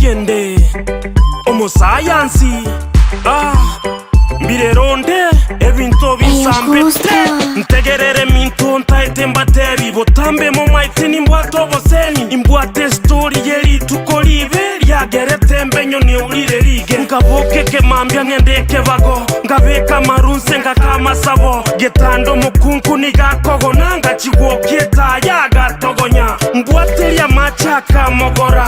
Yende omusayansi mbireronde ebintu bisambete ntegerere mintu ntaite mbateri botambe mu maiti nimbwato boseni imbwate story yeri tukolibe lyagerete mbenyo ni ulire lige nkaboke kemambya ngendeke bago ngabeka marunse ngakama sabo getando mukunku nigakogona ngachigwokieta yagatogonya mbwate lya machaka mogora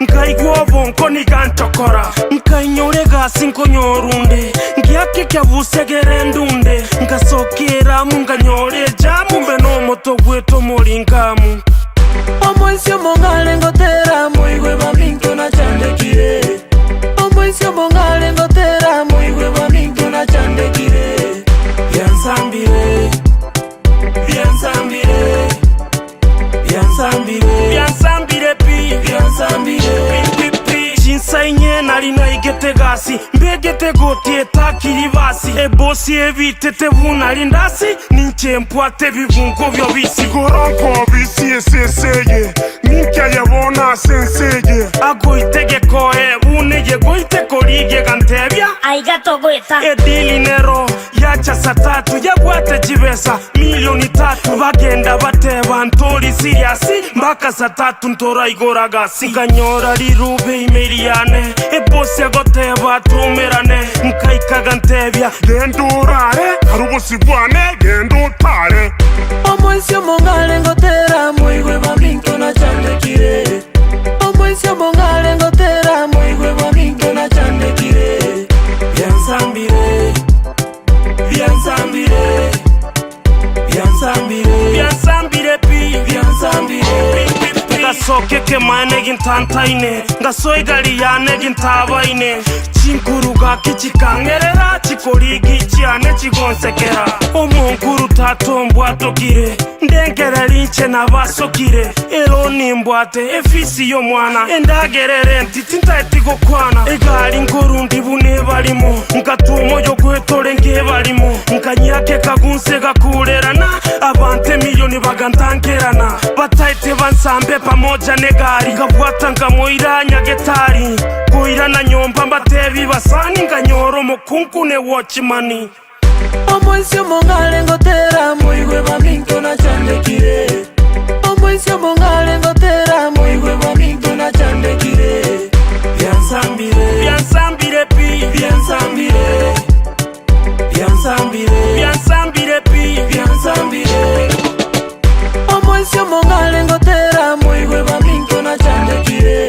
nkaigwa bonko nigantokora nkainyore gasi nkonyorunde ngiake kyavusegere ndunde nkasokera munganyore jamu mbe nomoto gweto molingamu Omwisyo mongale ngotera muigwe baminto na chandekire Omwisyo mongale ngotera muigwe baminto na chandekire Byansambire Byansambire Byansambire Byansambire pi Byansambire Chinsainye nalina igete gasi mbegete gotie takiri basi ebosi evitete vunali ndasi ninchempwate bivungo vyo bisi Goranko bisi eseseye Ninkya yabona senseye Agoitegeko uneye goiteko lige gantebya Aigato goita Edili nero yacha satatu yabwate jibesa milioni 3 bagenda bateba ntori siriasi mbaka satatu ntora igoragasi ganyora rirube imeriane ebose agoteba tumerane nkaikaga ntebya Gendurare harubusibwane gendutare Omwisyo mongale ngotera muigwe baminto na chandekire Omwisyo mongale ngotera muigwe baminto na chandekire Byansambire Byansambire Byansambire Byansambire pi Byansambire Ngasoke kemane gintantaine ngasoigali yane gintabaine Chinkuruga kichikangerera chikorigi chiane chigonsekera Omunkuru tatombwatokire ndengera linche nabasokire elo nimbwate efisi yo mwana endagerere ntitinta etigokwana egali nkorundi bune balimo nkatumo yo gwetole ngebalimo nkanyake kagunse gakulerana abante milioni bagantankerana bataite bansambe pamoja negari ngabwata ngamoira nyagetari goira na nyomba mbatebi basani nganyoro mukunku ne watchmani Omwisyo mongale ngotera muigwe baminto na chandekire Omwisyo mongale ngotera muigwe baminto na chandekire Byansambire Byansambire pi Byansambire Byansambire Byansambire pi Byansambire Omwisyo mongale ngotera muigwe baminto na chandekire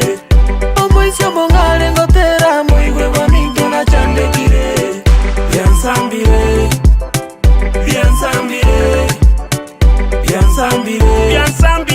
Omwisyo mongale ngotera muigwe baminto na chandekire Byansambire Byansambire Byansambire Byansambire